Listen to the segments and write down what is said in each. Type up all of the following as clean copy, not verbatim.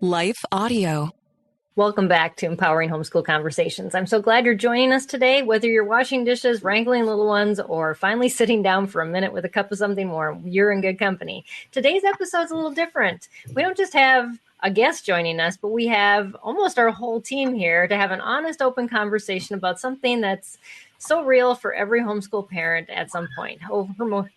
Life Audio. Welcome back to Empowering Homeschool Conversations. I'm so glad you're joining us today, whether you're washing dishes, wrangling little ones, or finally sitting down for a minute with a cup of something warm. You're in good company. Today's episode's a little different. We don't just have a guest joining us, but we have almost our whole team here to have an honest, open conversation about something that's so real for every homeschool parent at some point,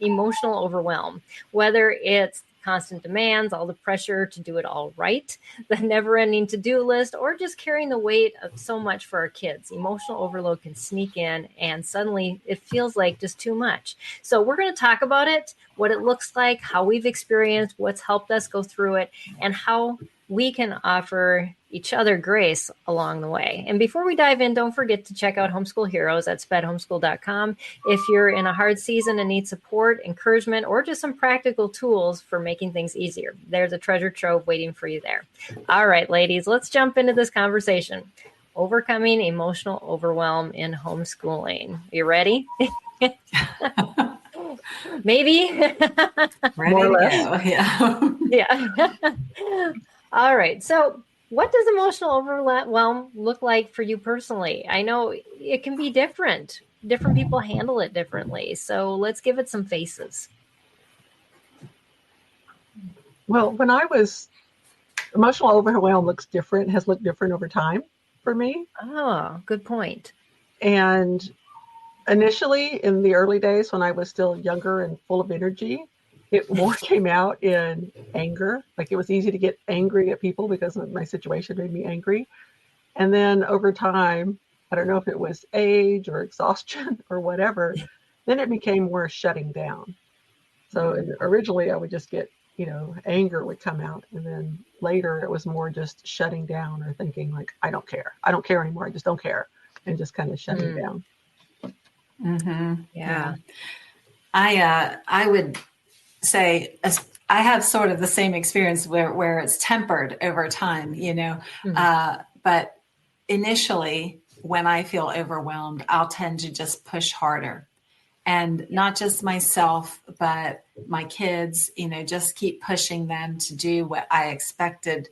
emotional overwhelm, whether it's constant demands, all the pressure to do it all right, the never-ending to-do list, or just carrying the weight of so much for our kids. Emotional overload can sneak in, and suddenly it feels like just too much. So we're going to talk about it, what it looks like, how we've experienced, what's helped us go through it, and how we can offer each other grace along the way. And before we dive in, don't forget to check out Homeschool Heroes at spedhomeschool.com. If you're in a hard season and need support, encouragement, or just some practical tools for making things easier, there's a treasure trove waiting for you there. All right, ladies, let's jump into this conversation. Overcoming emotional overwhelm in homeschooling. You ready? Maybe. Ready to go. Yeah. Yeah. All right. So what does emotional overwhelm look like for you personally? I know it can be different. Different people handle it differently. So let's give it some faces. Well, emotional overwhelm has looked different over time for me. Oh, good point. And initially, in the early days when I was still younger and full of energy, it more came out in anger. Like it was easy to get angry at people because my situation made me angry. And then over time, I don't know if it was age or exhaustion or whatever, then it became more shutting down. So originally I would just get, anger would come out. And then later it was more just shutting down or thinking like, I don't care. I don't care anymore. I just don't care. And just kind of shutting down. Mm-hmm. Yeah. I would say I have sort of the same experience where it's tempered over time, but initially when I feel overwhelmed, I'll tend to just push harder, and not just myself, but my kids, just keep pushing them to do what I expected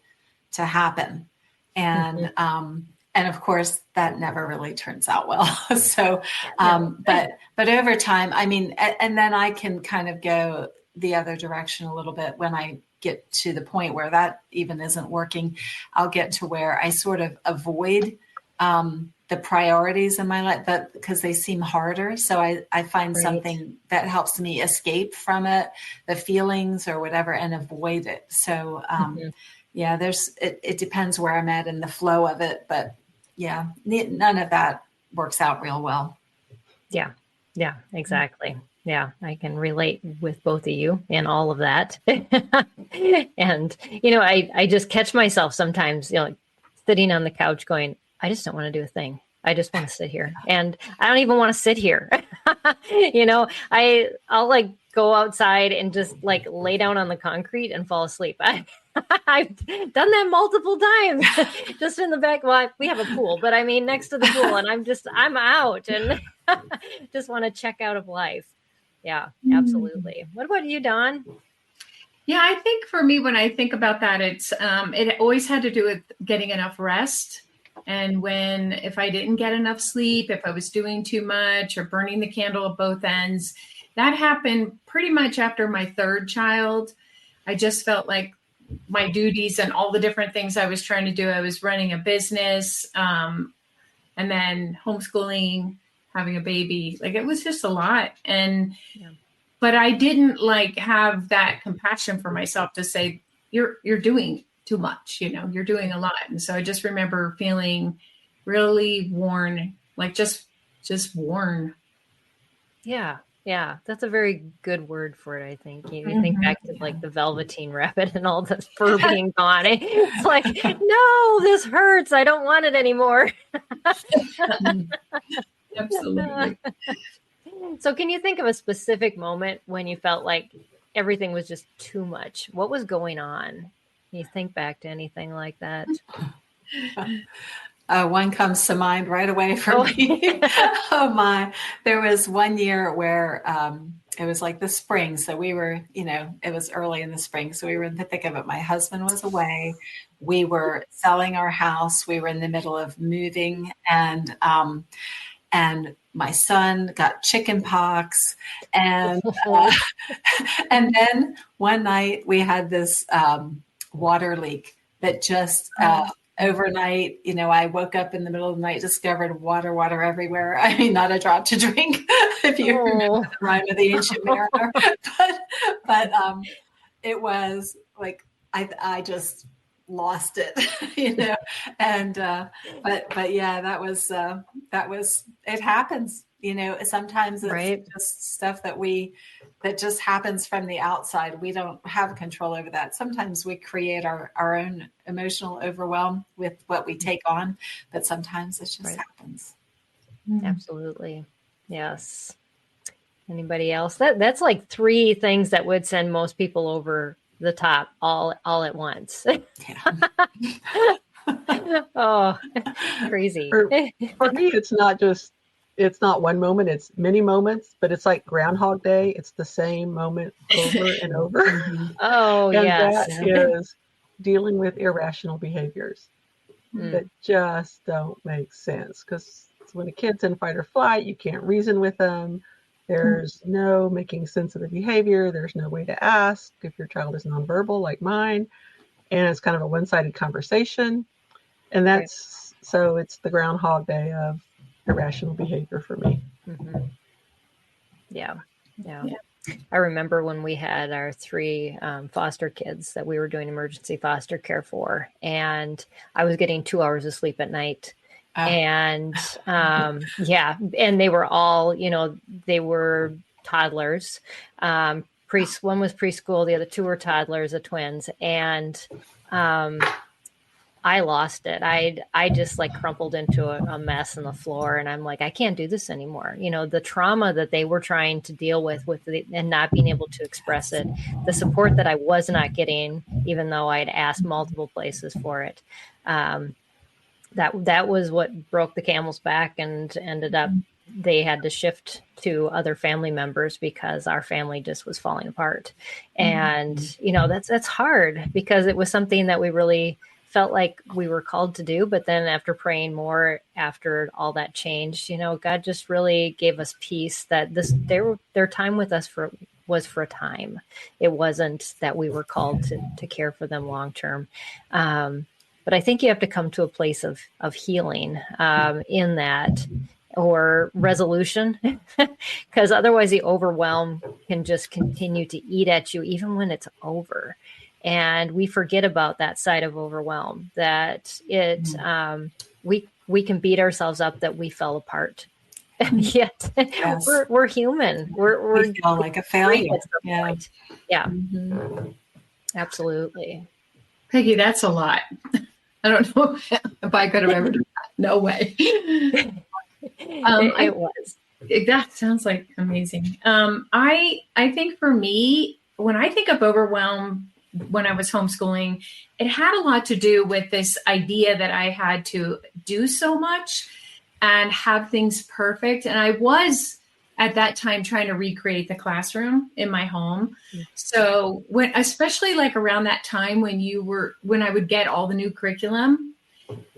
to happen. And, and of course that never really turns out well. So, but over time, and then I can kind of go the other direction a little bit when I get to the point where that even isn't working. I'll get to where I sort of avoid the priorities in my life, but because they seem harder. So I find something that helps me escape from it, the feelings or whatever, and avoid it. So it depends where I'm at in the flow of it, but yeah, none of that works out real well. Yeah, exactly. Yeah, I can relate with both of you in all of that. And, I just catch myself sometimes, sitting on the couch going, I just don't want to do a thing. I just want to sit here. And I don't even want to sit here. I'll like go outside and just like lay down on the concrete and fall asleep. I've done that multiple times just in the back. Well, we have a pool, but next to the pool, and I'm out and just want to check out of life. Yeah, absolutely. What about you, Dawn? Yeah, I think for me, when I think about that, it always had to do with getting enough rest. And if I didn't get enough sleep, if I was doing too much or burning the candle at both ends, that happened pretty much after my third child. I just felt like my duties and all the different things I was trying to do. I was running a business and then homeschooling, having a baby. Like it was just a lot. But I didn't have that compassion for myself to say, you're doing too much, you're doing a lot. And so I just remember feeling really worn, like just worn. Yeah. That's a very good word for it. I think you think back to like the Velveteen Rabbit and all the fur being gone. It's like, no, this hurts. I don't want it anymore. Absolutely. So can you think of a specific moment when you felt like everything was just too much? What was going on? Can you think back to anything like that? One comes to mind right away for me. Oh my! There was one year where it was like the spring, so we were, it was early in the spring, so we were in the thick of it. My husband was away. We were selling our house. We were in the middle of moving, and my son got chicken pox, and and then one night we had this water leak that just overnight, I woke up in the middle of the night, discovered water everywhere. I mean, not a drop to drink, if you remember the rhyme of the Ancient Mariner. But it was like I just lost it, and but yeah, that was it happens. Sometimes it's just stuff that just happens from the outside. We don't have control over that. Sometimes we create our own emotional overwhelm with what we take on, but sometimes it just happens. Absolutely. Yes. Anybody else? That's like 3 things that would send most people over the top all at once. Oh, crazy. For me, it's not one moment, it's many moments, but it's like Groundhog Day. It's the same moment over and over. Oh, and yes. that is dealing with irrational behaviors that just don't make sense. Because when a kid's in fight or flight, you can't reason with them. There's no making sense of the behavior. There's no way to ask if your child is nonverbal like mine. And it's kind of a one-sided conversation. And so it's the Groundhog Day of irrational behavior for me. Mm-hmm. Yeah. I remember when we had our 3 foster kids that we were doing emergency foster care for, and I was getting 2 hours of sleep at night. And and they were all, they were toddlers. One was preschool, the other 2 were toddlers, the twins, and I lost it. I just like crumpled into a mess on the floor, and I'm like, I can't do this anymore. The trauma that they were trying to deal with and not being able to express it, the support that I was not getting, even though I'd asked multiple places for it. That was what broke the camel's back, and ended up they had to shift to other family members because our family just was falling apart. And that's hard, because it was something that we really felt like we were called to do. But then after praying more, after all that changed, God just really gave us peace that their time with us was for a time. It wasn't that we were called to care for them long term. But I think you have to come to a place of healing in that, or resolution, because otherwise the overwhelm can just continue to eat at you even when it's over. And we forget about that side of overwhelm, that we can beat ourselves up that we fell apart. And yet we're human. We feel like a failure. Yeah. Absolutely. Peggy, that's a lot. I don't know if I could have ever done that. No way. It was. That sounds like amazing. I think for me, when I think of overwhelm, when I was homeschooling, it had a lot to do with this idea that I had to do so much and have things perfect. And I was at that time trying to recreate the classroom in my home. So especially like around that time when I would get all the new curriculum,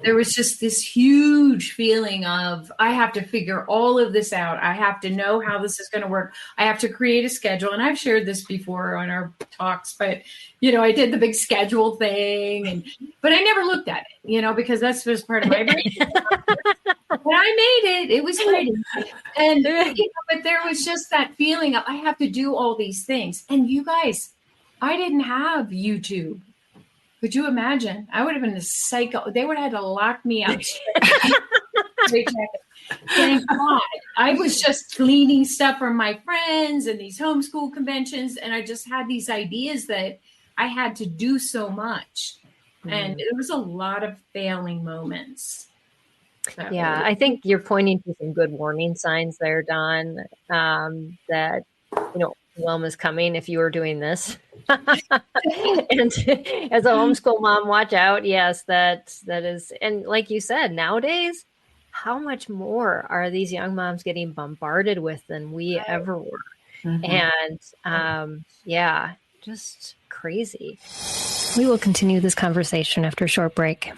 there was just this huge feeling of, I have to figure all of this out. I have to know how this is going to work. I have to create a schedule. And I've shared this before on our talks, but, I did the big schedule thing, but I never looked at it, because that's just part of my brain. But I made it. It was pretty. And, but there was just that feeling of, I have to do all these things. And you guys, I didn't have YouTube. Could you imagine? I would have been a psycho. They would have had to lock me up. Thank God. I was just cleaning stuff from my friends and these homeschool conventions. And I just had these ideas that I had to do so much. And it was a lot of failing moments. I think you're pointing to some good warning signs there, Dawn, that, overwhelm is coming if you are doing this. And as a homeschool mom, watch out. Yes, that is. And like you said, nowadays, how much more are these young moms getting bombarded with than we ever were? And yeah, just crazy. We will continue this conversation after a short break.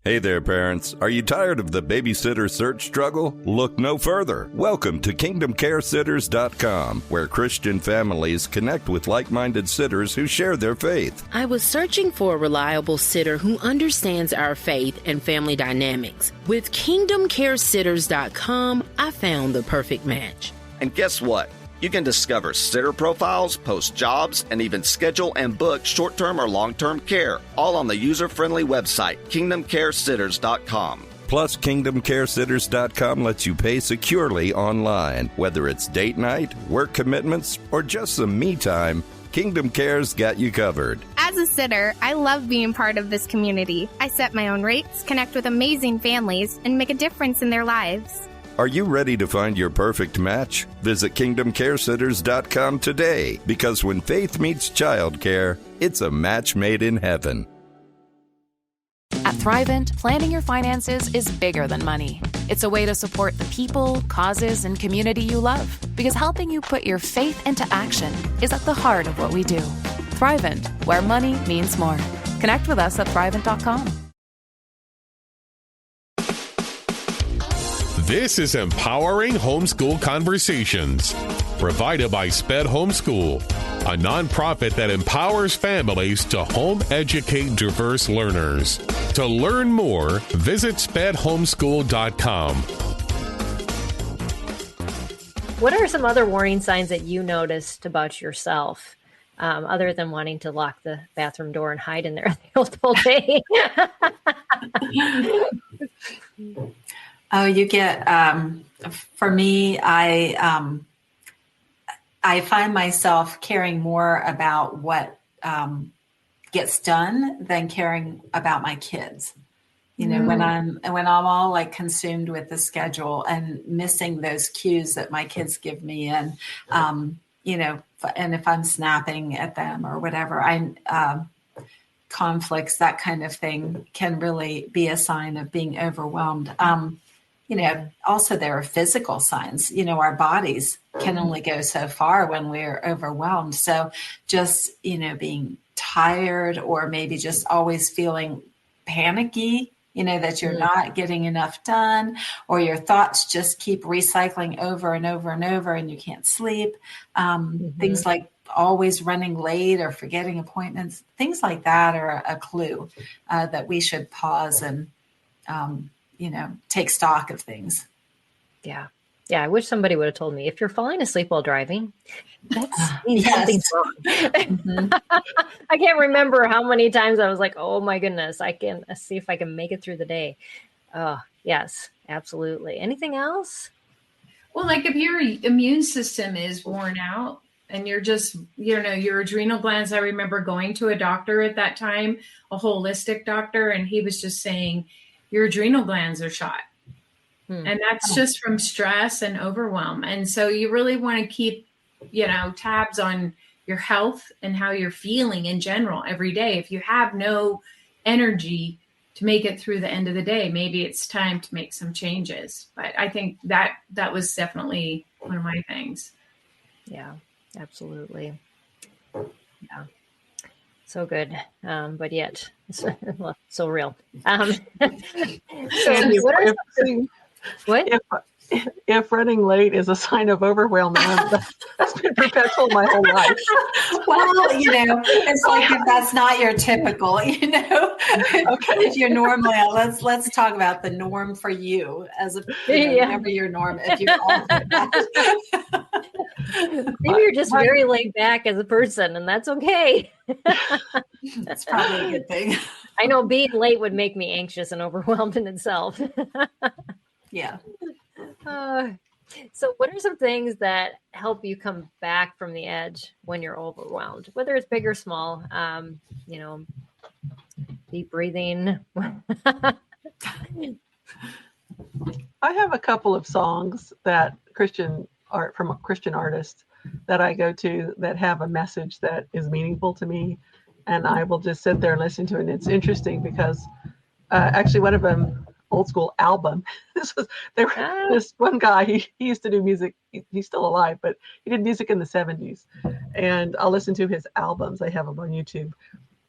Hey there, parents. Are you tired of the babysitter search struggle? Look no further. Welcome to KingdomCareSitters.com, where Christian families connect with like-minded sitters who share their faith. I was searching for a reliable sitter who understands our faith and family dynamics. With KingdomCareSitters.com, I found the perfect match. And guess what? You can discover sitter profiles, post jobs, and even schedule and book short-term or long-term care, all on the user-friendly website, KingdomCareSitters.com. Plus, KingdomCareSitters.com lets you pay securely online. Whether it's date night, work commitments, or just some me time, Kingdom Care's got you covered. As a sitter, I love being part of this community. I set my own rates, connect with amazing families, and make a difference in their lives. Are you ready to find your perfect match? Visit KingdomCareSitters.com today, because when faith meets childcare, it's a match made in heaven. At Thrivent, planning your finances is bigger than money. It's a way to support the people, causes, and community you love, because helping you put your faith into action is at the heart of what we do. Thrivent, where money means more. Connect with us at Thrivent.com. This is Empowering Homeschool Conversations, provided by SPED Homeschool, a nonprofit that empowers families to home educate diverse learners. To learn more, visit spedhomeschool.com. What are some other warning signs that you noticed about yourself, other than wanting to lock the bathroom door and hide in there the whole day? Oh, you get, for me, I find myself caring more about what gets done than caring about my kids. You know, when I'm all like consumed with the schedule and missing those cues that my kids give me, and you know, and if I'm snapping at them or whatever, conflicts, that kind of thing can really be a sign of being overwhelmed. You know, also there are physical signs. You know, our bodies can only go so far when we're overwhelmed. So just, you know, being tired, or maybe just always feeling panicky, you know, that you're not getting enough done, or your thoughts just keep recycling over and over and over and you can't sleep. Things like always running late or forgetting appointments, things like that are a clue that we should pause and, you know, take stock of things. Yeah. Yeah. I wish somebody would have told me, if you're falling asleep while driving, that's something's wrong. I can't remember how many times I was like, oh my goodness, I can see if I can make it through the day. Oh, yes, absolutely. Anything else? Well, like if your immune system is worn out and you're just, you know, your adrenal glands. I remember going to a doctor at that time, a holistic doctor, and he was just saying, your adrenal glands are shot. And that's just from stress and overwhelm. And so you really want to keep, you know, tabs on your health and how you're feeling in general every day. If you have no energy to make it through the end of the day, maybe it's time to make some changes. But I think that was definitely one of my things. Yeah, absolutely. Yeah. So good. But yet so real. If running late is a sign of overwhelm, that's been perpetual my whole life. Well, you know, it's like if that's not your typical, you know, if you're normally, let's talk about the norm for you as a, whatever your norm, if you're all that. Maybe you're just very laid back as a person, and that's okay. That's probably a good thing. I know being late would make me anxious and overwhelmed in itself. Yeah. So what are some things that help you come back from the edge when you're overwhelmed, whether it's big or small? You know, deep breathing. I have a couple of songs that Christian art from a Christian artist that I go to that have a message that is meaningful to me. And I will just sit there and listen to it. And it's interesting because actually one of them, old school album, this one guy, he used to do music. He's still alive, but he did music in the 70s. And I'll listen to his albums. I have them on YouTube.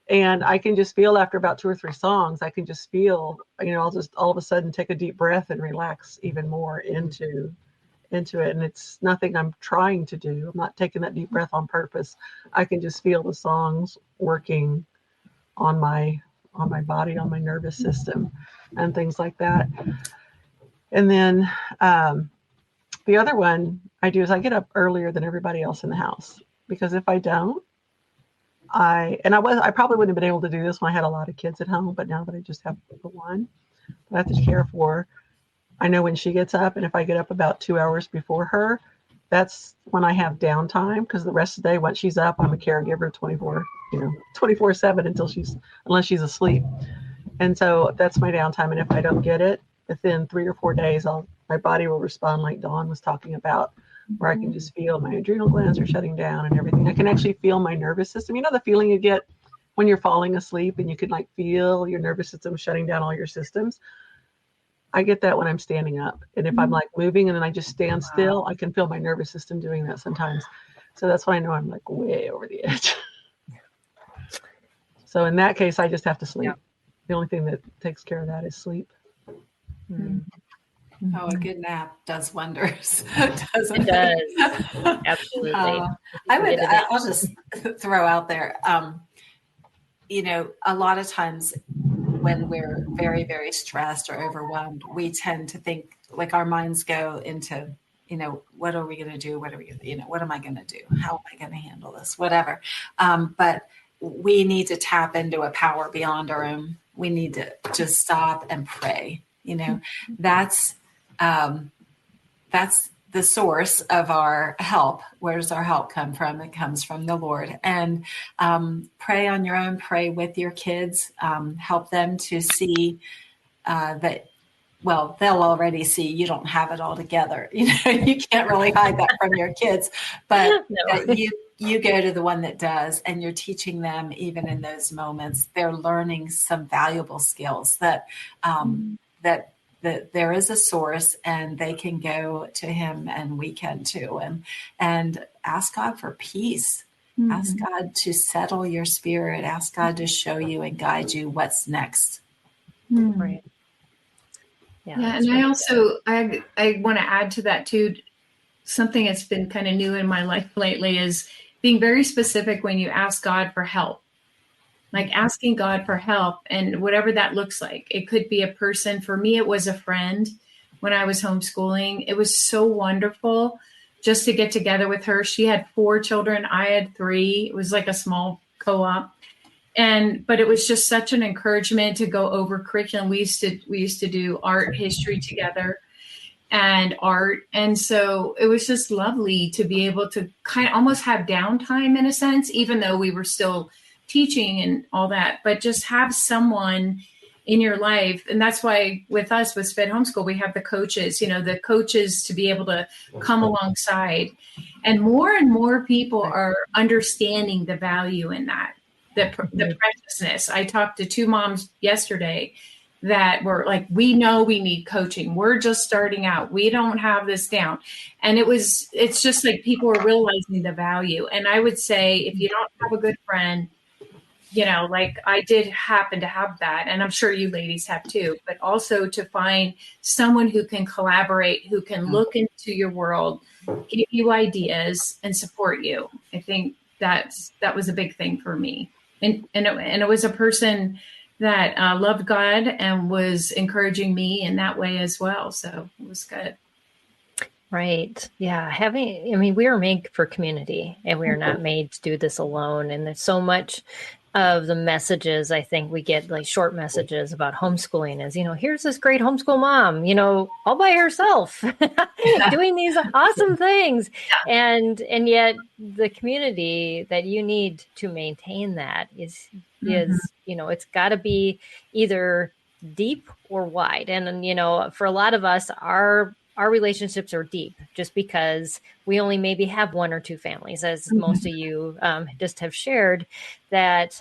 And I can just feel after about 2 or 3 songs, I can just feel, I'll just all of a sudden take a deep breath and relax even more into it. And it's nothing I'm trying to do. I'm not taking that deep breath on purpose. I can just feel the songs working on my body, on my nervous system and things like that. And then the other one I do is I get up earlier than everybody else in the house, because if I don't, I probably wouldn't have been able to do this when I had a lot of kids at home, but now that I just have the one I have to care for, I know when she gets up, and if I get up about 2 hours before her, that's when I have downtime, because the rest of the day, once she's up, I'm a caregiver 24/7 unless she's asleep. And so that's my downtime. And if I don't get it within 3 or 4 days, my body will respond like Dawn was talking about, where I can just feel my adrenal glands are shutting down and everything. I can actually feel my nervous system. The feeling you get when you're falling asleep and you can feel your nervous system shutting down all your systems. I get that when I'm standing up. And if I'm moving and then I just stand still, I can feel my nervous system doing that sometimes. So that's when I know I'm way over the edge. So in that case, I just have to sleep. Yeah. The only thing that takes care of that is sleep. Mm-hmm. Oh, a good nap does wonders. It does. Absolutely. I'll just throw out there, a lot of times when we're very, very stressed or overwhelmed, we tend to think, our minds go into, what are we going to do? What am I going to do? How am I going to handle this? Whatever. But we need to tap into a power beyond our own. We need to just stop and pray. That's the source of our help. Where does our help come from? It comes from the Lord. And pray on your own, pray with your kids, help them to see that, they'll already see you don't have it all together. You can't really hide that from your kids, but that you go to the one that does, and you're teaching them, even in those moments, they're learning some valuable skills that there is a source, and they can go to him, and we can too, and ask God for peace. Mm-hmm. Ask God to settle your spirit. Ask God to show you and guide you what's next. Mm-hmm. Right. Yeah, and I also I want to add to that too. Something that's been kind of new in my life lately is being very specific when you ask God for help. Asking God for help, and whatever that looks like. It could be a person. For me, it was a friend when I was homeschooling. It was so wonderful just to get together with her. She had 4 children. I had 3. It was like a small co-op. But it was just such an encouragement to go over curriculum. We used to do art history together and art. And so it was just lovely to be able to kind of almost have downtime in a sense, even though we were still teaching and all that, but just have someone in your life. And that's why with us, with Sped Homeschool, we have the coaches to be able to come alongside. And more people are understanding the value in that, the preciousness. I talked to 2 moms yesterday that were like, we know we need coaching. We're just starting out. We don't have this down. And it's just like people are realizing the value. And I would say, if you don't have a good friend, I did happen to have that, and I'm sure you ladies have too, but also to find someone who can collaborate, who can look into your world, give you ideas, and support you. I think that was a big thing for me. And it was a person that loved God and was encouraging me in that way as well. So it was good. Right. Yeah. We are made for community, and we are not made to do this alone. And there's so much of the messages I think we get, short messages about homeschooling is, here's this great homeschool mom, all by herself doing these awesome things. Yeah. And yet the community that you need to maintain that is, it's got to be either deep or wide. And, for a lot of us, our our relationships are deep just because we only maybe have one or two families, as most of you just have shared, that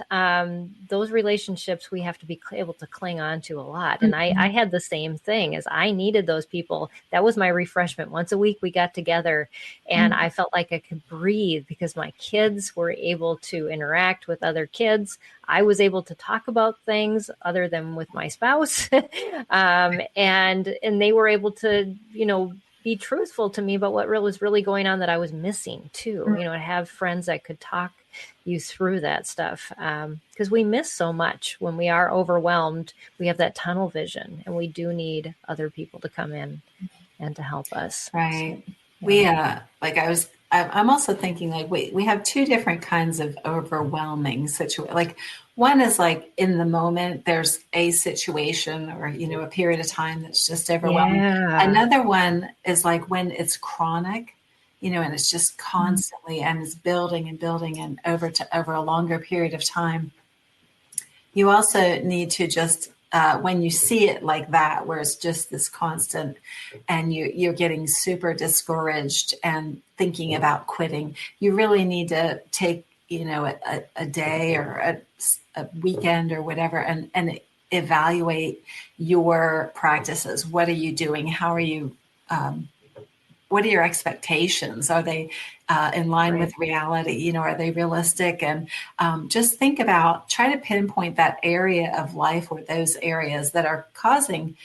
those relationships we have to be able to cling on to a lot. And I had the same thing, as I needed those people. That was my refreshment. Once a week we got together and I felt like I could breathe because my kids were able to interact with other kids. I was able to talk about things other than with my spouse. And they were able to, be truthful to me about what was really going on that I was missing too, to have friends that could talk you through that stuff. Because we miss so much when we are overwhelmed. We have that tunnel vision and we do need other people to come in and to help us. Right. So, yeah. I'm also thinking we have two different kinds of overwhelming situations. Like one is like in the moment, there's a situation or, a period of time that's just overwhelming. Yeah. Another one is like when it's chronic, and it's just constantly and it's building and building and over a longer period of time. You also need to just, when you see it like that, where it's just this constant and you're getting super discouraged and thinking about quitting, you really need to take, a day or a weekend or whatever and evaluate your practices. What are you doing? How are you, what are your expectations? Are they in line with reality? Are they realistic? And just try to pinpoint that area of life or those areas that are causing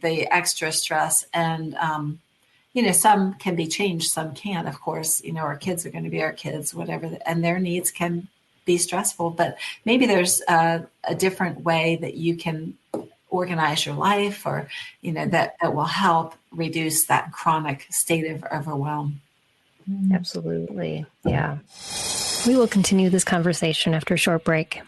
the extra stress. And, some can be changed, some can't, of course. Our kids are going to be our kids, whatever, and their needs can be stressful. But maybe there's a different way that you can organize your life or, that will help reduce that chronic state of overwhelm. Absolutely. Yeah. We will continue this conversation after a short break.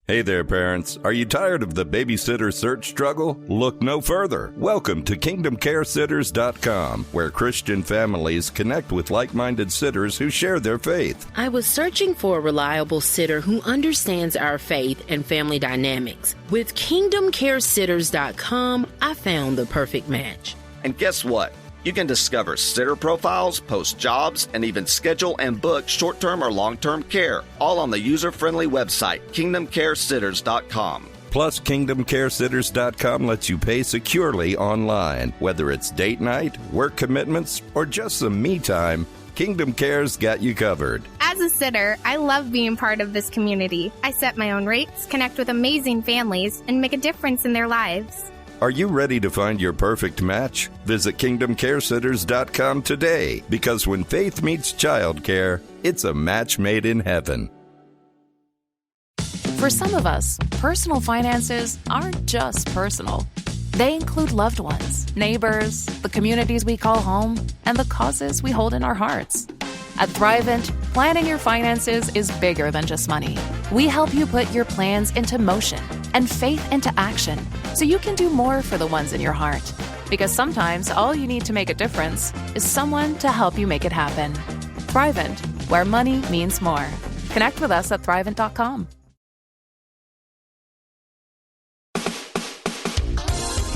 Hey there, parents. Are you tired of the babysitter search struggle? Look no further. Welcome to kingdomcaresitters.com, where Christian families connect with like-minded sitters who share their faith. I was searching for a reliable sitter who understands our faith and family dynamics. With kingdomcaresitters.com, I found the perfect match. And guess what? You can discover sitter profiles, post jobs, and even schedule and book short-term or long-term care, all on the user-friendly website, kingdomcaresitters.com. Plus, kingdomcaresitters.com lets you pay securely online, whether it's date night, work commitments, or just some me time. Kingdom Care's got you covered. As a sitter, I love being part of this community. I set my own rates, connect with amazing families, and make a difference in their lives. Are you ready to find your perfect match? Visit kingdomcaresitters.com today, because when faith meets childcare, it's a match made in heaven. For some of us, personal finances aren't just personal. They include loved ones, neighbors, the communities we call home, and the causes we hold in our hearts. At Thrivent, planning your finances is bigger than just money. We help you put your plans into motion and faith into action so you can do more for the ones in your heart. Because sometimes all you need to make a difference is someone to help you make it happen. Thrivent, where money means more. Connect with us at Thrivent.com.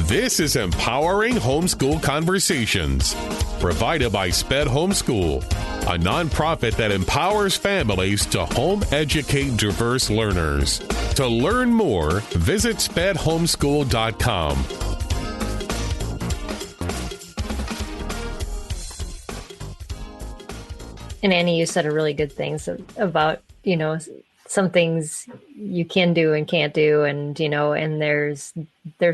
This is Empowering Homeschool Conversations, provided by SPED Homeschool, a nonprofit that empowers families to home educate diverse learners. To learn more, visit spedhomeschool.com. And Annie, you said a really good things about, some things you can do and can't do. And, and there's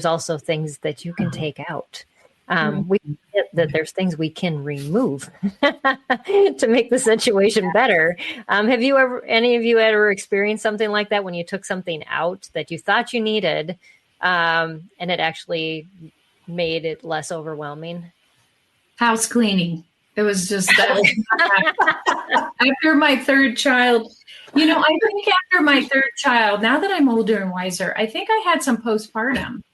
also things that you can take out. We forget that there's things we can remove to make the situation better. Have any of you ever experienced something like that when you took something out that you thought you needed, and it actually made it less overwhelming? House cleaning. It was just after my third child. I think after my third child, now that I'm older and wiser, I think I had some postpartum.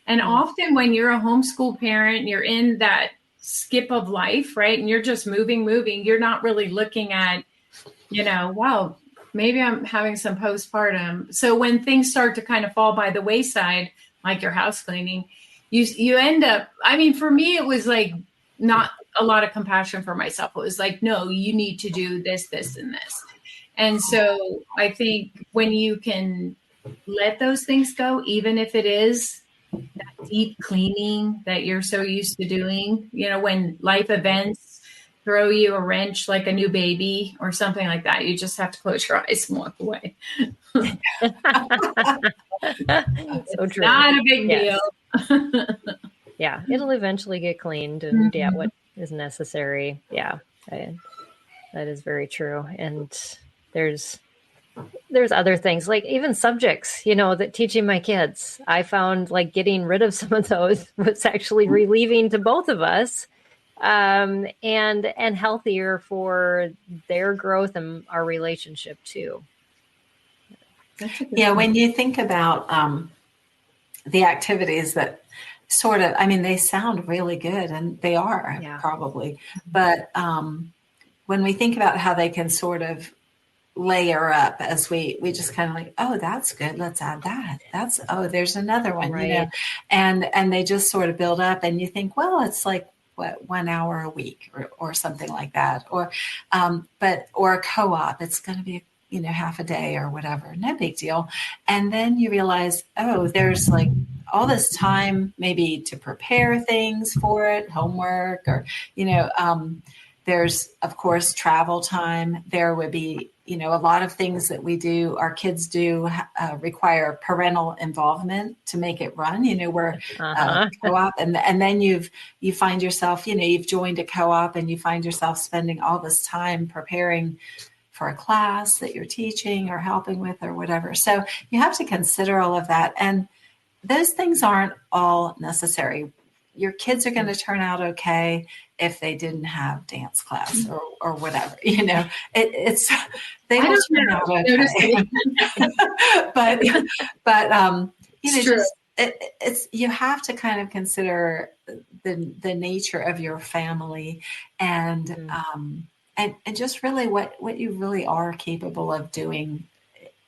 And often when you're a homeschool parent, you're in that skip of life, right? And you're just moving. You're not really looking at, wow, maybe I'm having some postpartum. So when things start to kind of fall by the wayside, like your house cleaning, you end up, for me, it was like not a lot of compassion for myself. It was like, no, you need to do this, this, and this. And so I think when you can let those things go, even if it is that deep cleaning that you're so used to doing, when life events throw you a wrench like a new baby or something like that, you just have to close your eyes and walk away. So true. Not a big deal. Yeah, it'll eventually get cleaned, and what is necessary. Yeah, that is very true. And there's other things, like even subjects, that teaching my kids, I found like getting rid of some of those was actually relieving to both of us, and healthier for their growth and our relationship too. Yeah, when you think about the activities that sort of, they sound really good, and they are probably, but when we think about how they can sort of layer up as we just kind of like, oh, that's good, let's add that. There's another one, right. And they just sort of build up, and you think, well, it's like, what, 1 hour a week or something like that, or a co-op, it's going to be half a day or whatever, no big deal. And then you realize, oh, there's like all this time maybe to prepare things for it, homework, or there's of course travel time. There would be a lot of things that we do, our kids do, require parental involvement to make it run. We're co-op, and then you find yourself, you've joined a co-op, and you find yourself spending all this time preparing for a class that you're teaching or helping with or whatever. So you have to consider all of that. And those things aren't all necessary. Your kids are going to turn out okay if they didn't have dance class or whatever, it's, they will turn out okay. but it's, you have to kind of consider the nature of your family and just really what you really are capable of doing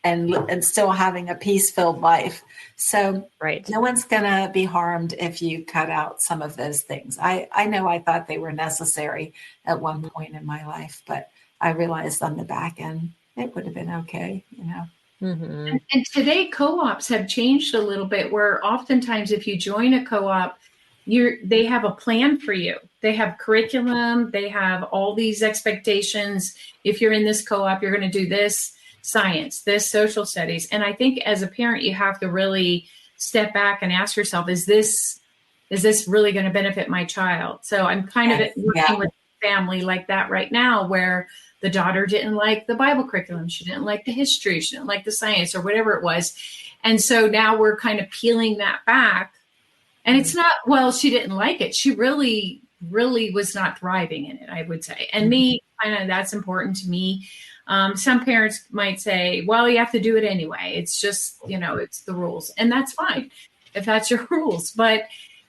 and still having a peace-filled life. So no one's going to be harmed if you cut out some of those things. I know I thought they were necessary at one point in my life, but I realized on the back end, it would have been okay, And today co-ops have changed a little bit, where oftentimes if you join a co-op, they have a plan for you. They have curriculum. They have all these expectations. If you're in this co-op, you're going to do this science, this social studies. And I think as a parent, you have to really step back and ask yourself, is this really going to benefit my child? So I'm kind of working with a family like that right now, where the daughter didn't like the Bible curriculum. She didn't like the history. She didn't like the science or whatever it was. And so now we're kind of peeling that back. And it's not, well, she didn't like it. She really, really was not thriving in it, I would say. And me, that's important to me. Some parents might say, well, you have to do it anyway. It's just, it's the rules. And that's fine if that's your rules. But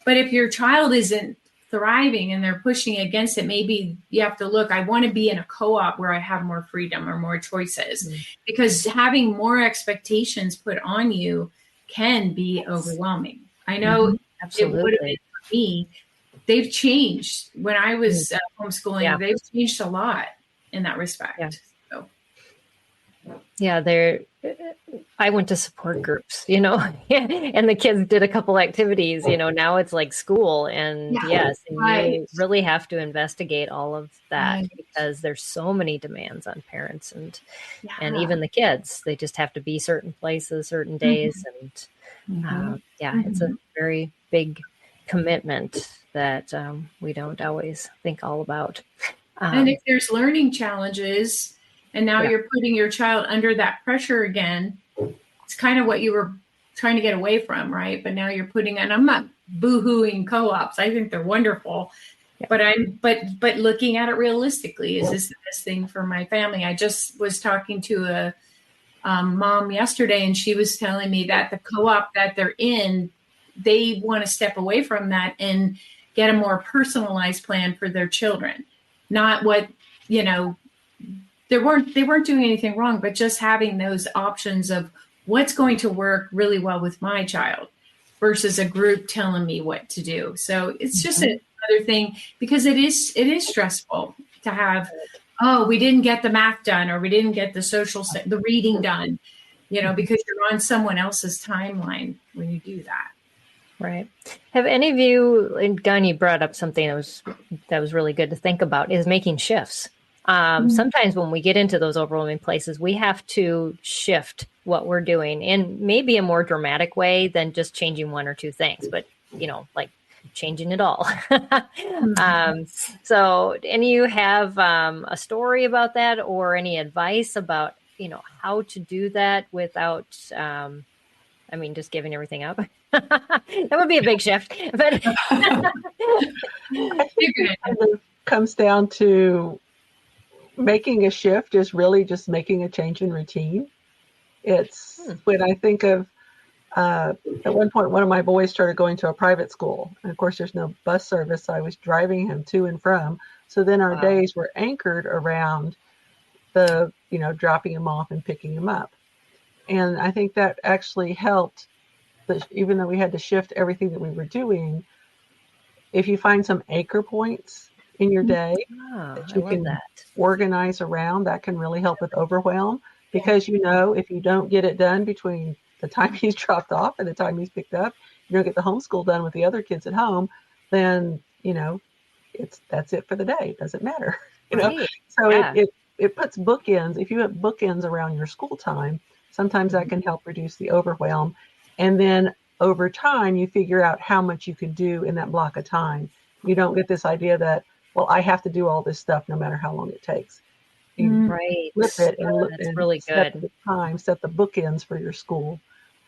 if your child isn't thriving and they're pushing against it, maybe you have to look, I want to be in a co-op where I have more freedom or more choices, because having more expectations put on you can be overwhelming. I know it would have been for me. They've changed. When I was homeschooling, they've changed a lot in that respect. I went to support groups, and the kids did a couple activities, now it's like school, and you really have to investigate all of that because there's so many demands on parents and even the kids. They just have to be certain places, certain days. And it's a very big commitment that we don't always think all about. And if there's learning challenges, and now you're putting your child under that pressure again, it's kind of what you were trying to get away from, right? But now you're putting, and I'm not boo-hooing co-ops. I think they're wonderful. But looking at it realistically, is this the best thing for my family? I just was talking to a mom yesterday, and she was telling me that the co-op that they're in, they want to step away from that and get a more personalized plan for their children. Not what, they weren't doing anything wrong, but just having those options of what's going to work really well with my child versus a group telling me what to do. So it's just a another thing, because it is stressful to have, oh, we didn't get the math done, or we didn't get the reading done, because you're on someone else's timeline when you do that. Right. Have any of you, and Gunn, you brought up something that was really good to think about, is making shifts. Sometimes when we get into those overwhelming places, we have to shift what we're doing in maybe a more dramatic way than just changing one or two things, but like changing it all. So any of you have a story about that, or any advice about, how to do that without, just giving everything up? That would be a big shift, but I think it kind of comes down to making a shift is really just making a change in routine. It's when I think of, at one point, one of my boys started going to a private school. And of course, there's no bus service. So I was driving him to and from. So then our days were anchored around the, dropping him off and picking him up. And I think that actually helped. Even though we had to shift everything that we were doing, if you find some anchor points in your day that you can organize around, that can really help with overwhelm. Because if you don't get it done between the time he's dropped off and the time he's picked up, you don't get the homeschool done with the other kids at home, then that's it for the day. It doesn't matter. So it puts bookends. If you have bookends around your school time, sometimes that can help reduce the overwhelm. And then over time, you figure out how much you can do in that block of time. You don't get this idea that, well, I have to do all this stuff no matter how long it takes. You flip it and really set good. the time, set the bookends for your school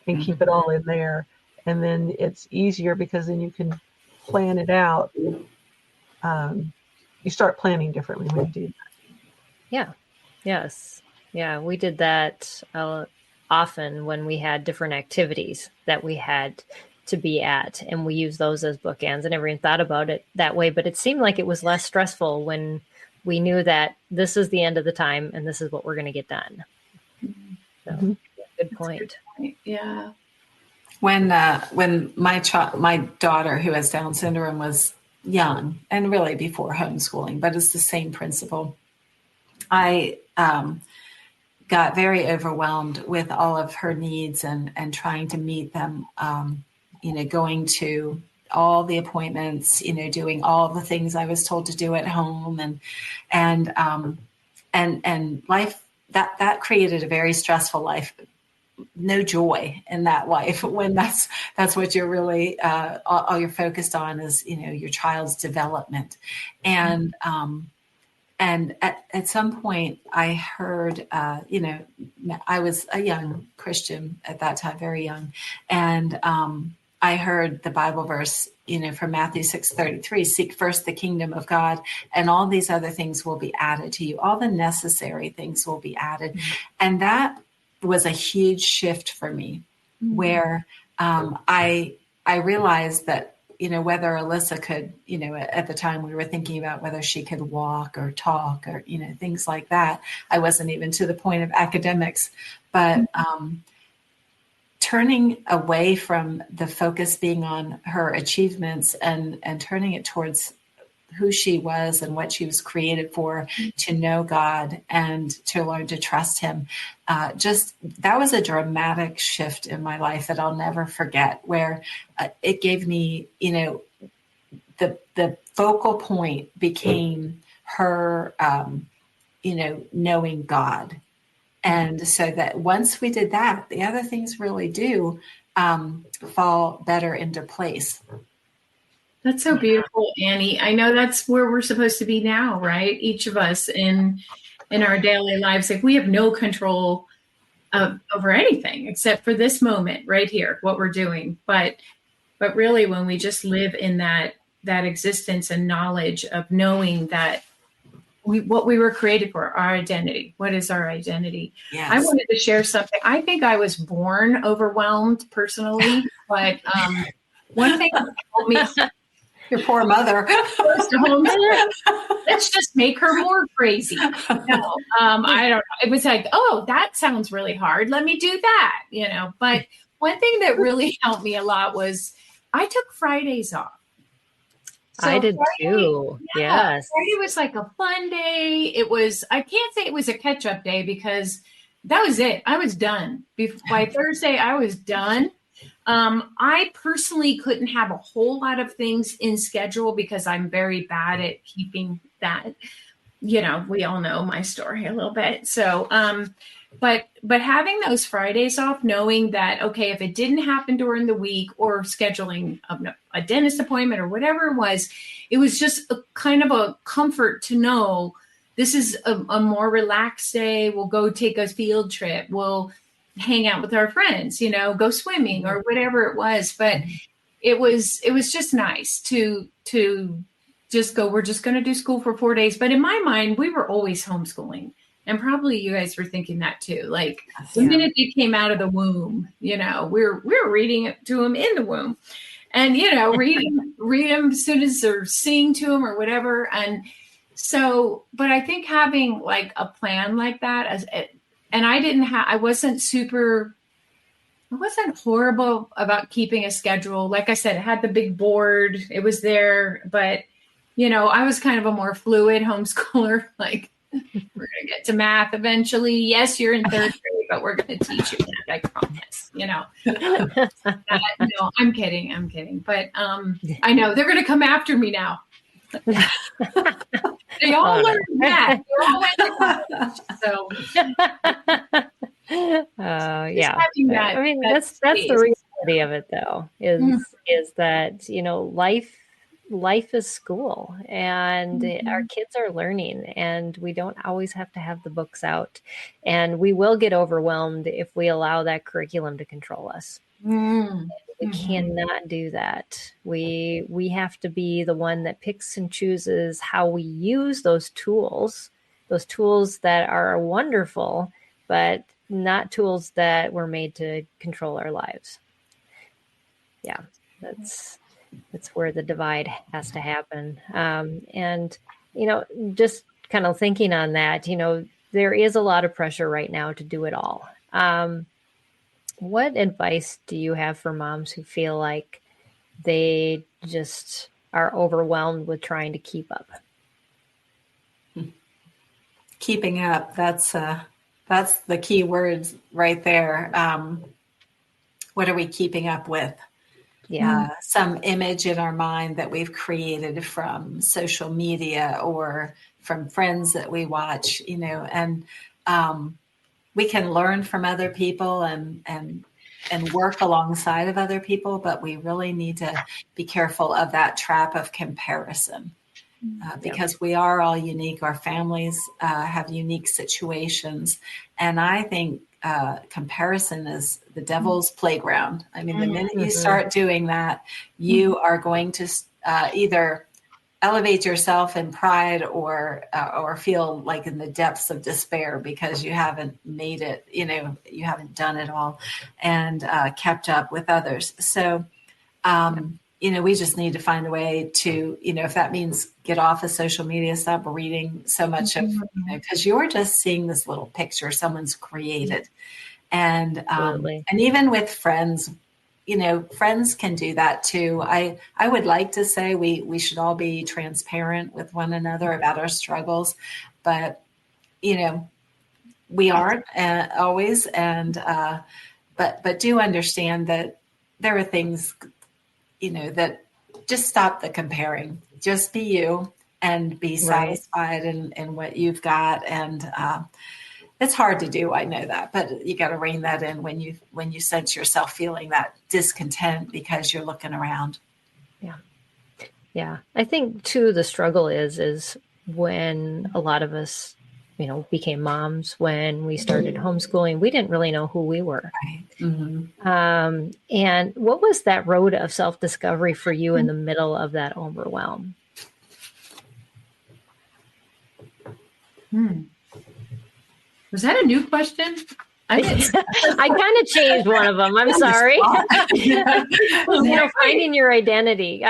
and keep it all in there. And then it's easier because then you can plan it out. You start planning differently when you do that. Yeah. Yes. Yeah. We did that often when we had different activities that we had to be at, and we used those as bookends, and everyone thought about it that way. But it seemed like it was less stressful when we knew that this is the end of the time and this is what we're going to get done. So good point. Yeah. When my daughter, who has Down syndrome, was young, and really before homeschooling, but it's the same principle, I got very overwhelmed with all of her needs and trying to meet them, going to all the appointments, doing all the things I was told to do at home, and life that created a very stressful life. No joy in that life when that's what you're really all you're focused on is your child's development. And at some point I heard I was a young Christian at that time, very young, and I heard the Bible verse from Matthew 6:33, seek first the kingdom of God and all these other things will be added to you, all the necessary things will be added. And that was a huge shift for me, where I realized that whether Alyssa could, at the time we were thinking about whether she could walk or talk or things like that. I wasn't even to the point of academics, but turning away from the focus being on her achievements and turning it towards who she was and what she was created for, to know God and to learn to trust him. That was a dramatic shift in my life that I'll never forget, where it gave me, the focal point became her, knowing God. And so that once we did that, the other things really do fall better into place. That's so beautiful, Annie. I know that's where we're supposed to be now, right? Each of us in our daily lives, like we have no control over anything except for this moment right here, what we're doing. But really, when we just live in that existence and knowledge of knowing that what we were created for, our identity. What is our identity? Yes. I wanted to share something. I think I was born overwhelmed personally, but one thing that helped me. Your poor mother. Let's just make her more crazy. No, I don't know. It was like, oh, that sounds really hard. Let me do that, But one thing that really helped me a lot was I took Fridays off. So I did Friday, too. yeah, Yes. Friday was like a fun day. I can't say it was a catch-up day because that was it. I was done. By Thursday, I was done. I personally couldn't have a whole lot of things in schedule because I'm very bad at keeping that. We all know my story a little bit. So, but having those Fridays off, knowing that, okay, if it didn't happen during the week or scheduling a dentist appointment or whatever it was just a kind of a comfort to know this is a more relaxed day. We'll go take a field trip. We'll hang out with our friends, go swimming or whatever it was. But it was just nice to just go, we're just going to do school for 4 days. But in my mind, we were always homeschooling. And probably you guys were thinking that too. Like the minute they came out of the womb, we're reading it to them in the womb and, read them as soon as they're singing to them or whatever. And so, but I think having like a plan like that and I wasn't horrible about keeping a schedule. Like I said, I had the big board, it was there, but I was kind of a more fluid homeschooler. Like, we're going to get to math eventually. Yes, you're in third grade, but we're going to teach you that, I promise. No, I'm kidding. But I know they're going to come after me now. They all learned math. They all went to college. So, yeah. I mean, that's the reality of it, though. Is that life is school, and our kids are learning, and we don't always have to have the books out, and we will get overwhelmed if we allow that curriculum to control us. We cannot do that. We have to be the one that picks and chooses how we use those tools that are wonderful, but not tools that were made to control our lives. Yeah, that's where the divide has to happen. And, just kind of thinking on that, there is a lot of pressure right now to do it all. What advice do you have for moms who feel like they just are overwhelmed with trying to keep up? Keeping up, that's the key words right there. What are we keeping up with? Yeah. Some image in our mind that we've created from social media or from friends that we watch, and we can learn from other people and work alongside of other people, but we really need to be careful of that trap of comparison because we are all unique. Our families have unique situations. And I think comparison is the devil's playground. I mean, the minute you start doing that, you are going to either elevate yourself in pride or feel like in the depths of despair because you haven't made it, you haven't done it all and kept up with others. So, we just need to find a way to, if that means get off of social media, stop reading so much of, because you're just seeing this little picture someone's created. And even with friends, friends can do that too. I would like to say we should all be transparent with one another about our struggles, but, we aren't always. And, but do understand that there are things, that just stop the comparing, just be you and be satisfied in what you've got. And, it's hard to do. I know that, but you got to rein that in when you sense yourself feeling that discontent because you're looking around. Yeah. Yeah. I think too, the struggle is when a lot of us, became moms, when we started homeschooling, we didn't really know who we were. Right. Mm-hmm. And what was that road of self-discovery for you in the middle of that overwhelm? Was that a new question? I kind of changed one of them. I'm sorry. Finding your identity.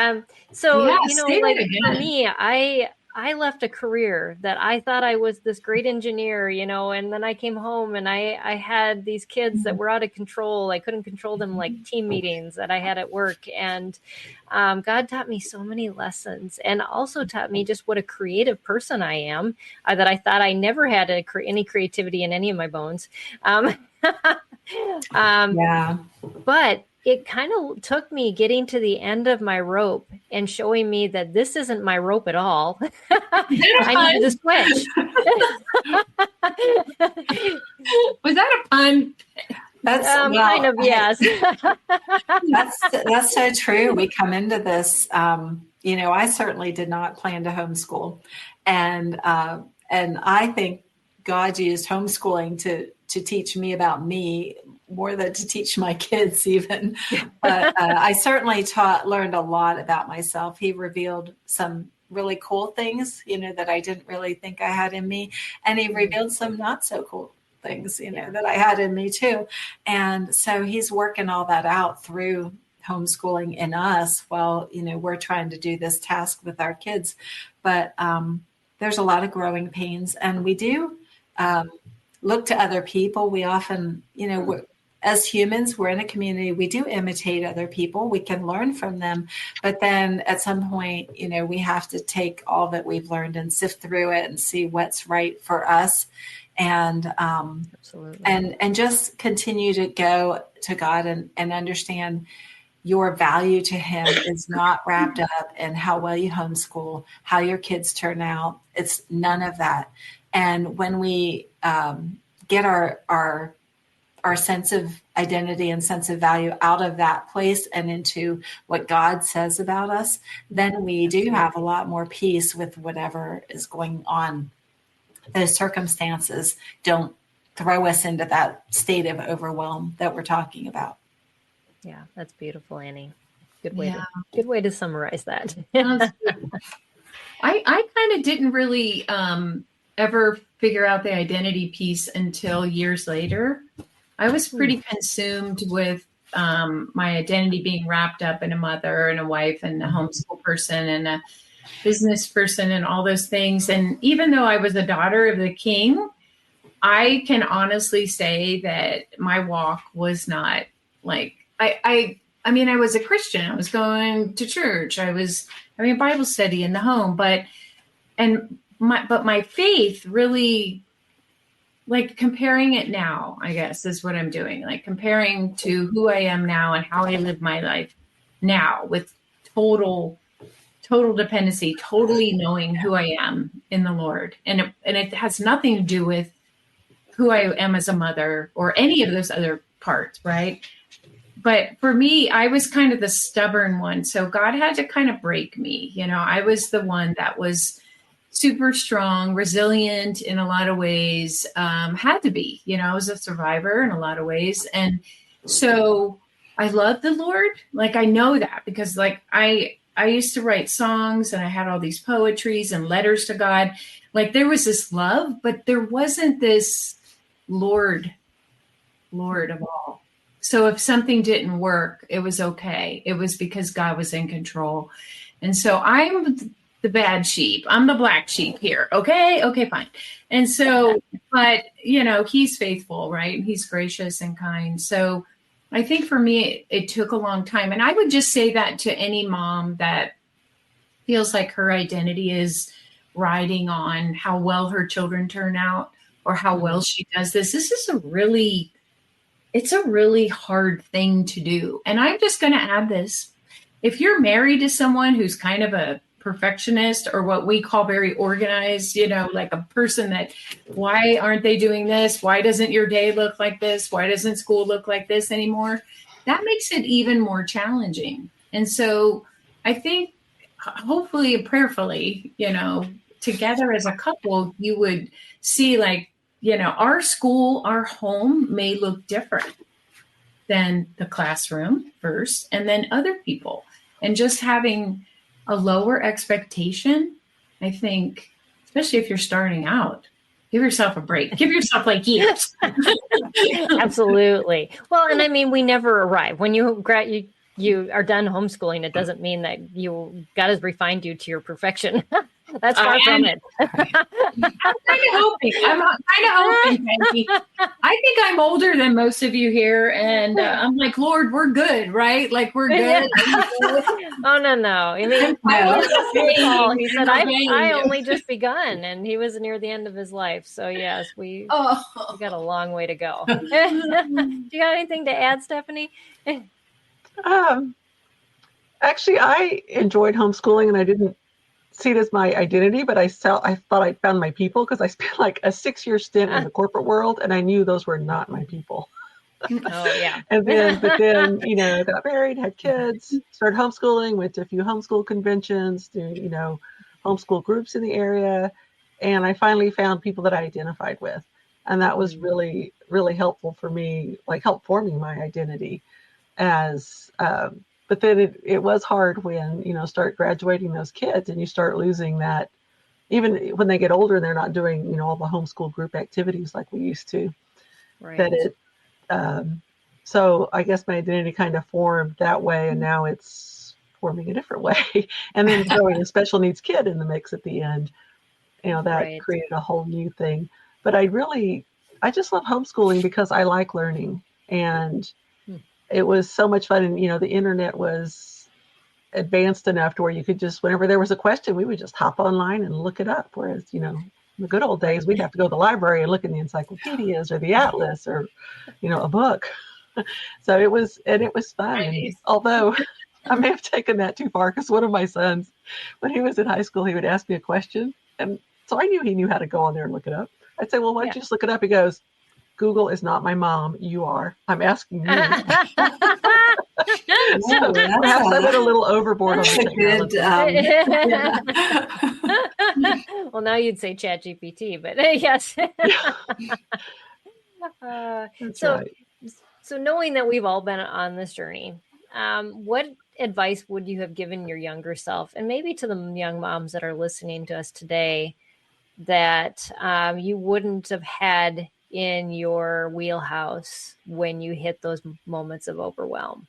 For me, I left a career that I thought I was this great engineer, and then I came home and I had these kids that were out of control. I couldn't control them, like team meetings that I had at work. And God taught me so many lessons, and also taught me just what a creative person I am, that I thought I never had any creativity in any of my bones. But it kind of took me getting to the end of my rope and showing me that this isn't my rope at all. I need to switch. Was that a pun? That's kind of, yes. That's so true. We come into this, I certainly did not plan to homeschool. And I think God used homeschooling to teach me about me more than to teach my kids even. But I certainly learned a lot about myself. He revealed some really cool things, that I didn't really think I had in me. And he revealed some not so cool things, that I had in me too. And so he's working all that out through homeschooling in us while, we're trying to do this task with our kids. But there's a lot of growing pains, and we do look to other people. We often, as humans, we're in a community. We do imitate other people. We can learn from them. But then at some point, we have to take all that we've learned and sift through it and see what's right for us. And absolutely. And just continue to go to God and understand your value to him is not wrapped up in how well you homeschool, how your kids turn out. It's none of that. And when we get our sense of identity and sense of value out of that place and into what God says about us, then we do have a lot more peace with whatever is going on. Those circumstances don't throw us into that state of overwhelm that we're talking about. Yeah, that's beautiful, Annie. Good way to summarize that. I kind of didn't really ever figure out the identity piece until years later. I was pretty consumed with my identity being wrapped up in a mother and a wife and a homeschool person and a business person and all those things. And even though I was a daughter of the King, I can honestly say that my walk was not like, I mean, I was a Christian. I was going to church. I was having a Bible study in the home, but my faith really, like, comparing it now, I guess, is what I'm doing. Like, comparing to who I am now and how I live my life now with total dependency, totally knowing who I am in the Lord. And it has nothing to do with who I am as a mother or any of those other parts, right? But for me, I was kind of the stubborn one. So God had to kind of break me. I was the one that was super strong, resilient in a lot of ways, had to be, I was a survivor in a lot of ways. And so I love the Lord. Like, I know that because, like, I used to write songs and I had all these poetries and letters to God. Like, there was this love, but there wasn't this Lord of all. So if something didn't work, it was okay. It was because God was in control. And so I'm the bad sheep. I'm the black sheep here. Okay, fine. And so, but, he's faithful, right? He's gracious and kind. So I think for me, it took a long time. And I would just say that to any mom that feels like her identity is riding on how well her children turn out or how well she does this. This is it's a really hard thing to do. And I'm just going to add this. If you're married to someone who's kind of a perfectionist or what we call very organized, like a person that, why aren't they doing this? Why doesn't your day look like this? Why doesn't school look like this anymore? That makes it even more challenging. And so I think hopefully and prayerfully, together as a couple, you would see, like, our school, our home may look different than the classroom first, and then other people. And just having a lower expectation, I think, especially if you're starting out, give yourself a break. Give yourself like years. Absolutely. Well, and I mean, we never arrive. When you are done homeschooling, it doesn't mean that God has refined you to your perfection. That's far from it. I'm kind of hoping. Becky. I think I'm older than most of you here, and I'm like, Lord, we're good, right? Like we're good. Oh no! I mean, he said, "I only just begun," and he was near the end of his life. So yes, we got a long way to go. Do you got anything to add, Stephanie? Actually, I enjoyed homeschooling, and I didn't see it as my identity, but I thought I found my people, because I spent like a 6-year stint in the corporate world, and I knew those were not my people. Oh yeah. But then, got married, had kids, started homeschooling, went to a few homeschool conventions, homeschool groups in the area. And I finally found people that I identified with. And that was really, really helpful for me, like helped forming my identity but then it was hard when, start graduating those kids and you start losing that, even when they get older and they're not doing, all the homeschool group activities like we used to. Right. So I guess my identity kind of formed that way, and now it's forming a different way. And then throwing a special needs kid in the mix at the end, that created a whole new thing. But I just love homeschooling because I like learning, and it was so much fun. And, the internet was advanced enough to where you could just, whenever there was a question, we would just hop online and look it up. Whereas, in the good old days, we'd have to go to the library and look in the encyclopedias or the atlas or, a book. So it was fun. And although I may have taken that too far, because one of my sons, when he was in high school, he would ask me a question. And so I knew he knew how to go on there and look it up. I'd say, well, why don't you just look it up? He goes, Google is not my mom. You are. I'm asking you. So perhaps I went a little overboard on the Well, now you'd say ChatGPT, but yes. So knowing that we've all been on this journey, what advice would you have given your younger self, and maybe to the young moms that are listening to us today, that you wouldn't have had in your wheelhouse when you hit those moments of overwhelm?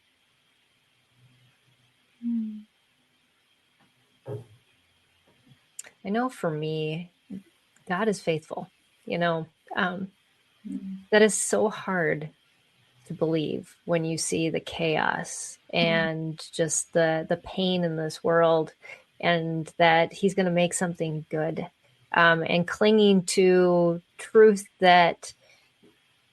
I know for me, God is faithful. That is so hard to believe when you see the chaos and just the pain in this world, and that he's going to make something good. And clinging to truth that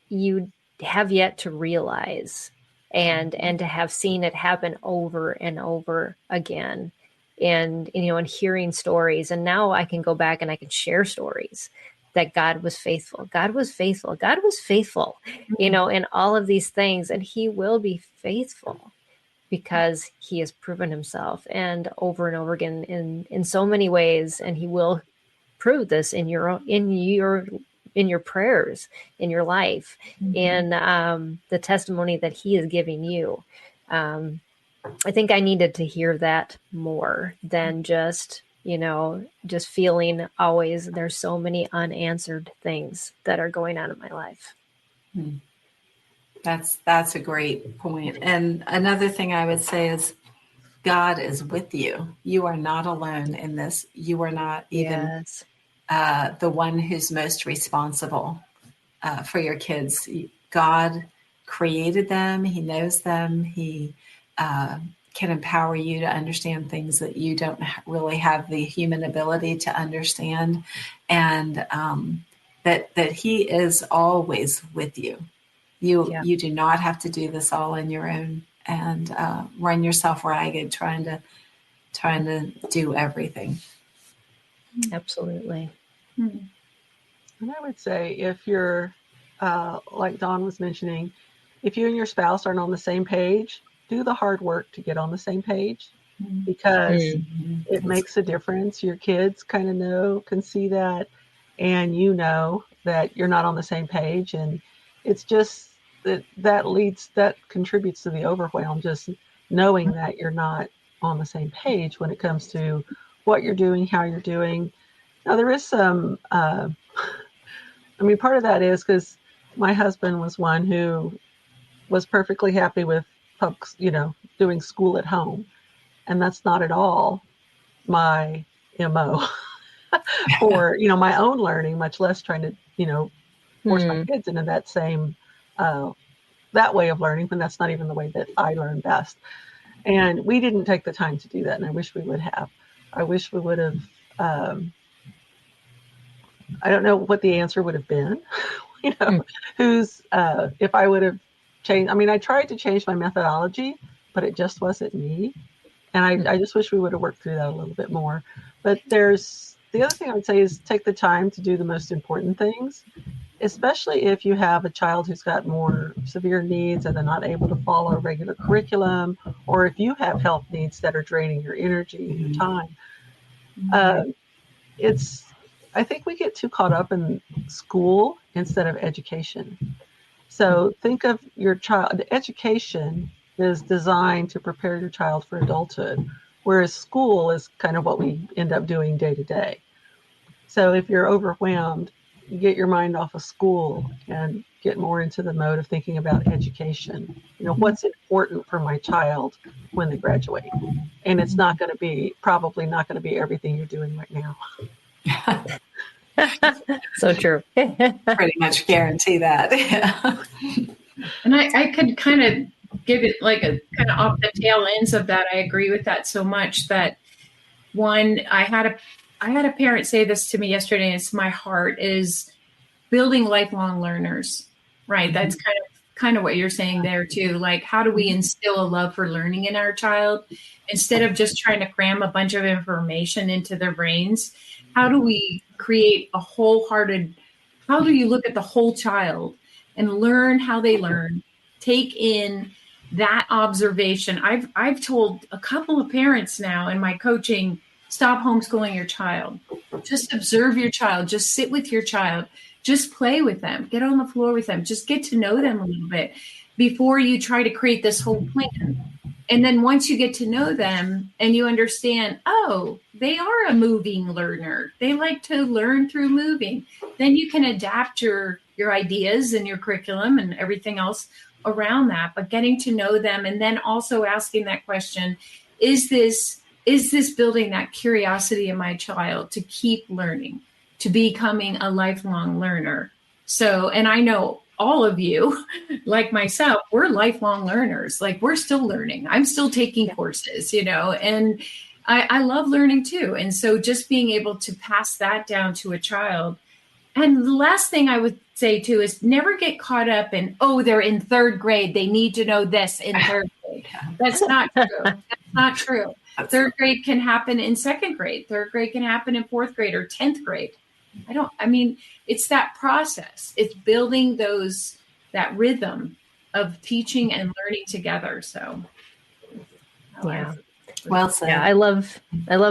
you have yet to realize, and to have seen it happen over and over again, and hearing stories. And now I can go back and I can share stories that God was faithful. God was faithful. God was faithful, in all of these things, and he will be faithful because he has proven himself, and over again in so many ways. And he will prove this in your prayers, in your life, in the testimony that he is giving you. I think I needed to hear that more than just feeling always there's so many unanswered things that are going on in my life. That's a great point. And another thing I would say is God is with you. You are not alone in this. You are not even the one who's most responsible for your kids. God created them. He knows them. He can empower you to understand things that you don't really have the human ability to understand, and that he is always with you. You do not have to do this all on your own and run yourself ragged trying to do everything. Absolutely. And I would say, if you're like Dawn was mentioning, if you and your spouse aren't on the same page, do the hard work to get on the same page, because it makes a difference. Your kids kind of can see that, and that you're not on the same page. And it's just that contributes to the overwhelm, just knowing that you're not on the same page when it comes to what you're doing, how you're doing. Now, there is some, part of that is because my husband was one who was perfectly happy with doing school at home. And that's not at all my MO. for, my own learning, much less trying to, force my kids into that same, that way of learning, when that's not even the way that I learn best. And we didn't take the time to do that. And I wish we would have. I wish we would have, I don't know what the answer would have been, if I would have changed. I mean, I tried to change my methodology, but it just wasn't me. And I just wish we would have worked through that a little bit more. But the other thing I would say is take the time to do the most important things, especially if you have a child who's got more severe needs and they're not able to follow a regular curriculum, or if you have health needs that are draining your energy and your time. I think we get too caught up in school instead of education. So think of your child. Education is designed to prepare your child for adulthood, whereas school is kind of what we end up doing day to day. So if you're overwhelmed, you get your mind off of school and get more into the mode of thinking about education. What's important for my child when they graduate? And it's probably not going to be everything you're doing right now. So true. Pretty much guarantee that. And I could kind of give it like a kind of off the tail ends of that. I agree with that so much that I had a parent say this to me yesterday, and it's my heart, is building lifelong learners, right? That's kind of what you're saying there too. Like, how do we instill a love for learning in our child instead of just trying to cram a bunch of information into their brains? How do we create how do you look at the whole child and learn how they learn, take in that observation? I've told a couple of parents now in my coaching, stop homeschooling your child. Just observe your child. Just sit with your child. Just play with them. Get on the floor with them. Just get to know them a little bit before you try to create this whole plan. And then once you get to know them and you understand, oh, they are a moving learner. They like to learn through moving. Then you can adapt your ideas and your curriculum and everything else around that. But getting to know them and then also asking that question, is this building that curiosity in my child to keep learning, to becoming a lifelong learner? So, and I know all of you, like myself, we're lifelong learners. Like, we're still learning. I'm still taking courses, and I love learning too. And so just being able to pass that down to a child. And the last thing I would say too is never get caught up in, they're in third grade, they need to know this in third grade. That's not true. That's not true. Third grade can happen in second grade. Third grade can happen in fourth grade or 10th grade. It's that process. It's building that rhythm of teaching and learning together. So, yeah. Well said. Yeah, I love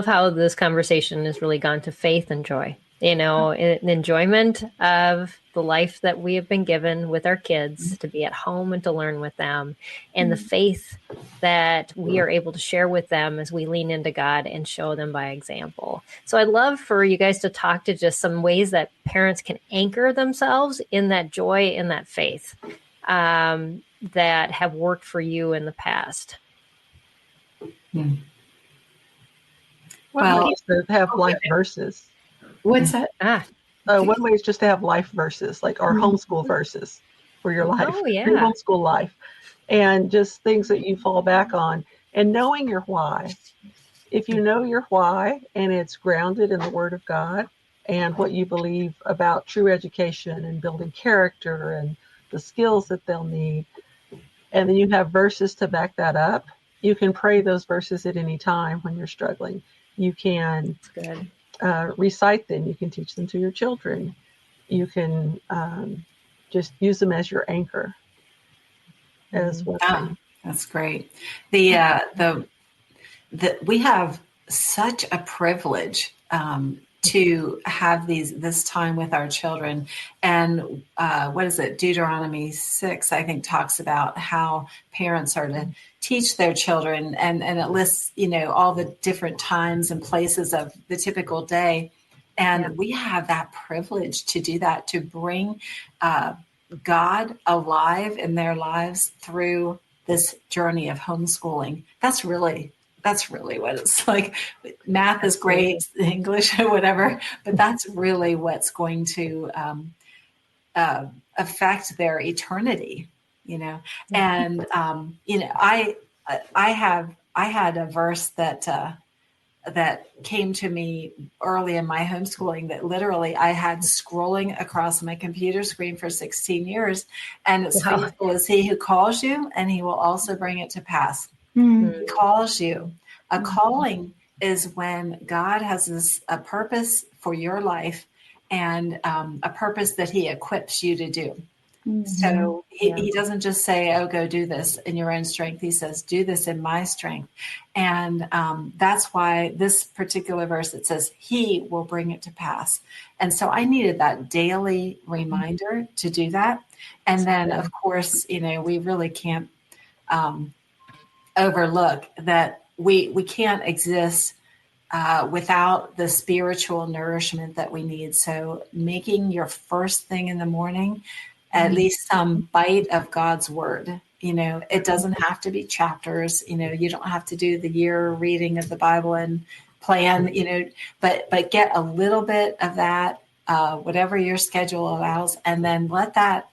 how this conversation has really gone to faith and joy. An enjoyment of the life that we have been given with our kids, to be at home and to learn with them, and the faith that we are able to share with them as we lean into God and show them by example. So I'd love for you guys to talk to just some ways that parents can anchor themselves in that joy and that faith that have worked for you in the past. Well, to have life verses. What's that? One way is just to have life verses, like our homeschool verses for your life, your homeschool life, and just things that you fall back on, and knowing your why. If you know your why and it's grounded in the Word of God and what you believe about true education and building character and the skills that they'll need, and then you have verses to back that up, you can pray those verses at any time when you're struggling. You can recite them. You can teach them to your children. You can just use them as your anchor. As well. That's great. We have such a privilege to have this time with our children. And what is it? Deuteronomy 6, I think, talks about how parents are to teach their children, and it lists, all the different times and places of the typical day. And we have that privilege to do that, to bring God alive in their lives through this journey of homeschooling. That's really that's really what it's like. Math is great, English or whatever, but that's really what's going to affect their eternity, And I had a verse that came to me early in my homeschooling that literally I had scrolling across my computer screen for 16 years. And it's faithful is he who calls you, and he will also bring it to pass. Mm-hmm. He calls you. A calling is when God has a purpose for your life and a purpose that he equips you to do. Mm-hmm. So he doesn't just say, oh, go do this in your own strength. He says, do this in my strength. And that's why this particular verse, it says, he will bring it to pass. And so I needed that daily reminder to do that. And then, of course, we really can't overlook that we can't exist without the spiritual nourishment that we need. So making your first thing in the morning at least some bite of God's word. It doesn't have to be chapters. You don't have to do the year reading of the Bible and plan, but get a little bit of that, whatever your schedule allows, and then let that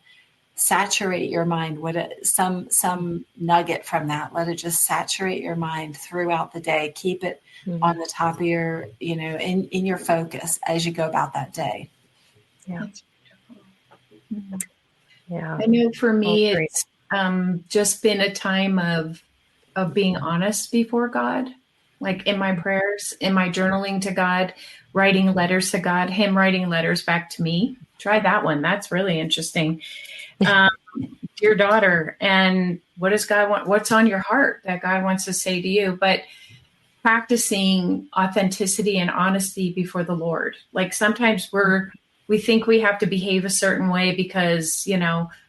saturate your mind with some nugget from that. Let it just saturate your mind throughout the day. Keep it on the top of your, in your focus as you go about that day. Yeah. Yeah. I know for me, it's just been a time of being honest before God, like in my prayers, in my journaling to God, writing letters to God, him writing letters back to me. Try that one. That's really interesting. Dear daughter, and what does God want? What's on your heart that God wants to say to you? But practicing authenticity and honesty before the Lord. Like sometimes we think we have to behave a certain way because,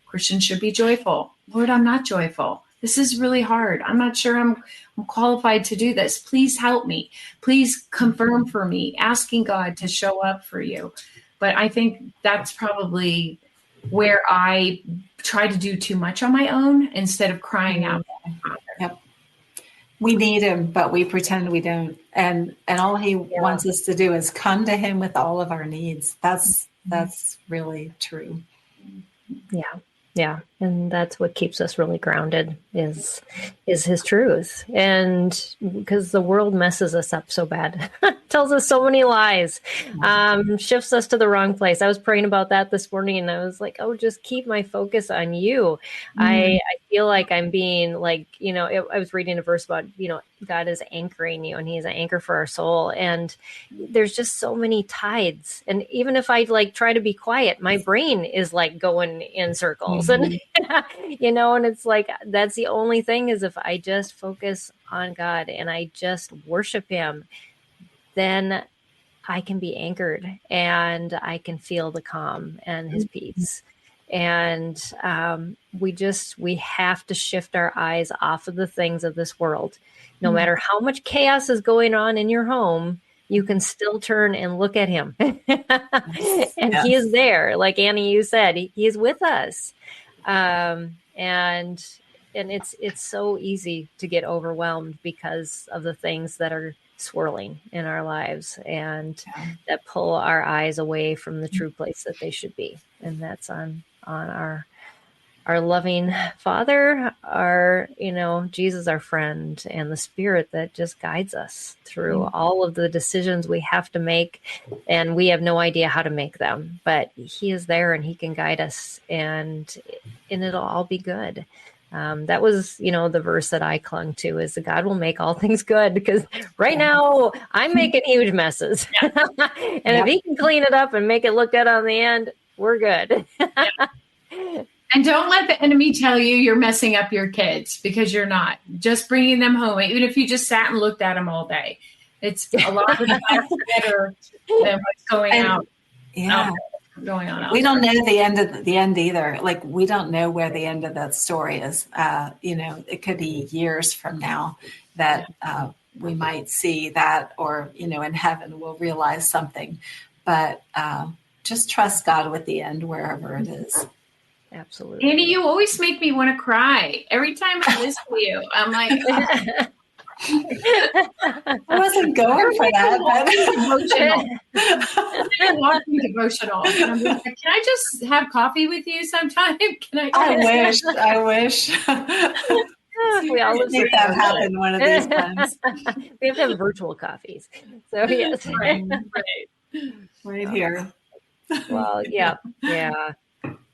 Christians should be joyful. Lord, I'm not joyful. This is really hard. I'm not sure I'm qualified to do this. Please help me. Please confirm for me, asking God to show up for you. But I think that's probably where I try to do too much on my own instead of crying out. Yep. We need him, but we pretend we don't. And all he wants us to do is come to him with all of our needs. That's really true. Yeah. Yeah. And that's what keeps us really grounded is his truth. And because the world messes us up so bad, tells us so many lies, shifts us to the wrong place. I was praying about that this morning and I was like, oh, just keep my focus on you. I feel like I'm being like, I was reading a verse about, God is anchoring you and he's an anchor for our soul. And there's just so many tides. And even if I try to be quiet, my brain is going in circles and, and it's like, that's the only thing is if I just focus on God and I just worship him, then I can be anchored and I can feel the calm and his peace. And we have to shift our eyes off of the things of this world. No matter how much chaos is going on in your home, you can still turn and look at him. And he is there. Like Annie, you said, he is with us. And it's so easy to get overwhelmed because of the things that are swirling in our lives and that pull our eyes away from the true place that they should be. And that's on our loving Father, our, Jesus, our friend, and the Spirit that just guides us through all of the decisions we have to make. And we have no idea how to make them, but he is there and he can guide us and it'll all be good. That was, the verse that I clung to is that God will make all things good because right now I'm making huge messes. And if he can clean it up and make it look good on the end, we're good. And don't let the enemy tell you you're messing up your kids because you're not. Just bringing them home, even if you just sat and looked at them all day. It's a lot of times better than what's going out. Yeah. Going on. We don't know the end either. Like we don't know where the end of that story is. It could be years from now that we might see that, or in heaven we'll realize something. But just trust God with the end wherever it is. Absolutely. Annie, you always make me want to cry every time I listen to you. I'm like, I wasn't going for that. Walking devotional. And I'm like, can I just have coffee with you sometime? I wish. We all make that happen one of these times. We have to have virtual coffees. So yes. Right here. Well, yeah.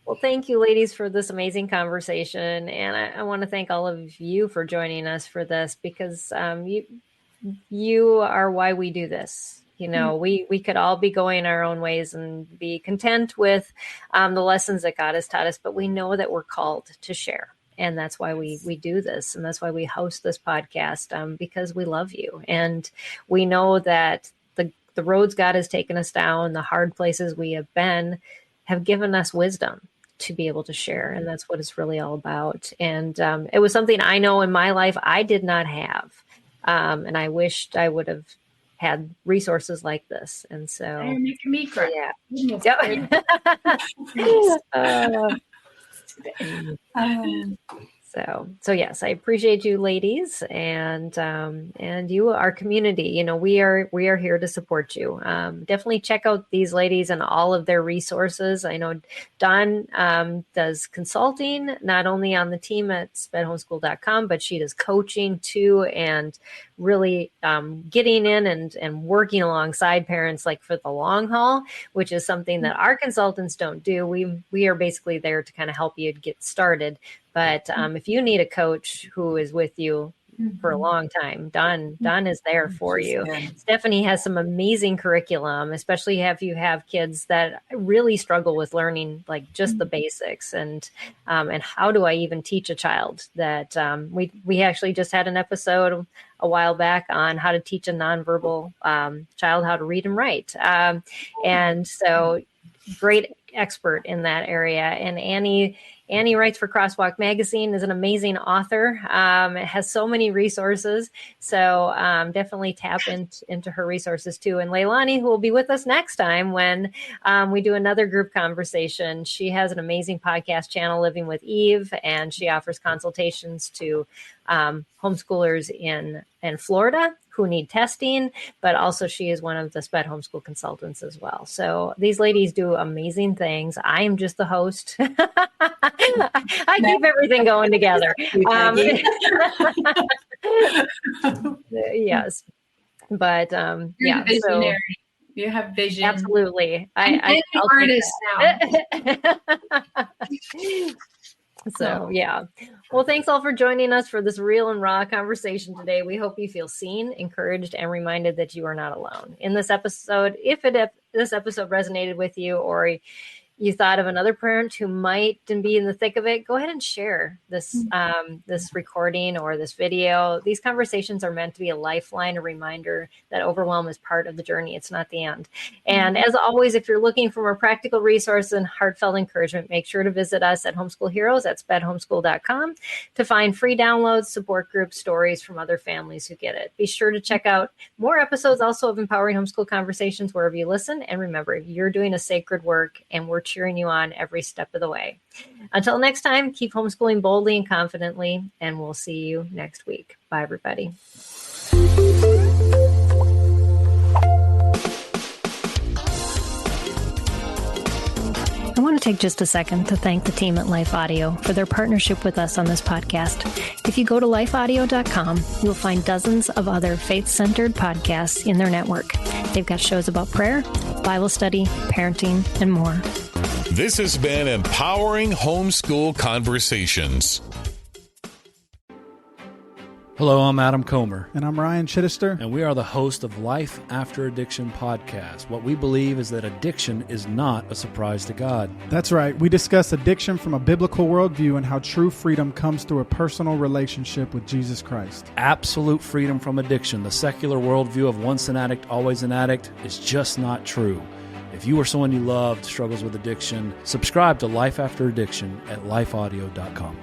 Well, thank you, ladies, for this amazing conversation. And I want to thank all of you for joining us for this, because you are why we do this. You know, we could all be going our own ways and be content with the lessons that God has taught us, but we know that we're called to share. And that's why we do this. And that's why we host this podcast, because we love you. And we know that the roads God has taken us down, the hard places we have been, have given us wisdom to be able to share. And that's what it's really all about. And it was something I know in my life I did not have. And I wished I would have had resources like this. And so you're making me cry. So yes, I appreciate you, ladies, and you, our community. You know, we are here to support you. Definitely check out these ladies and all of their resources. I know Dawn does consulting, not only on the team at spedhomeschool.com, but she does coaching too, and really getting in and working alongside parents, like for the long haul, which is something that our consultants don't do. We are basically there to kind of help you get started. But if you need a coach who is with you for a long time, Dawn is there for you. Stephanie has some amazing curriculum, especially if you have kids that really struggle with learning, like just the basics, and how do I even teach a child that we actually just had an episode a while back on how to teach a nonverbal child how to read and write. And so great expert in that area. And Annie writes for Crosswalk Magazine, is an amazing author. It has so many resources. So definitely tap into her resources too. And Leilani, who will be with us next time when we do another group conversation. She has an amazing podcast channel, Living with Eve, and she offers consultations to homeschoolers in Florida who need testing, but also she is one of the SPED homeschool consultants as well. So these ladies do amazing things. I am just the host. I keep everything going together. Yes. But You're visionary. You have vision. Absolutely. I'm an artist now. So, yeah. Well, thanks all for joining us for this real and raw conversation today. We hope you feel seen, encouraged, and reminded that you are not alone. In this episode, if this episode resonated with you, or you thought of another parent who might be in the thick of it, go ahead and share this this recording or this video. These conversations are meant to be a lifeline, a reminder that overwhelm is part of the journey. It's not the end. And as always, if you're looking for more practical resources and heartfelt encouragement, make sure to visit us at Homeschool Heroes at spedhomeschool.com to find free downloads, support groups, stories from other families who get it. Be sure to check out more episodes also of Empowering Homeschool Conversations wherever you listen. And remember, you're doing a sacred work, and we're cheering you on every step of the way. Until next time, keep homeschooling boldly and confidently, and we'll see you next week. Bye, everybody. I want to take just a second to thank the team at Life Audio for their partnership with us on this podcast. If you go to lifeaudio.com, you'll find dozens of other faith-centered podcasts in their network. They've got shows about prayer, Bible study, parenting, and more. This has been Empowering Homeschool Conversations. Hello, I'm Adam Comer. And I'm Ryan Chittister. And we are the host of Life After Addiction podcast. What we believe is that addiction is not a surprise to God. That's right. We discuss addiction from a biblical worldview and how true freedom comes through a personal relationship with Jesus Christ. Absolute freedom from addiction. The secular worldview of once an addict, always an addict is just not true. If you or someone you loved struggles with addiction, subscribe to Life After Addiction at lifeaudio.com.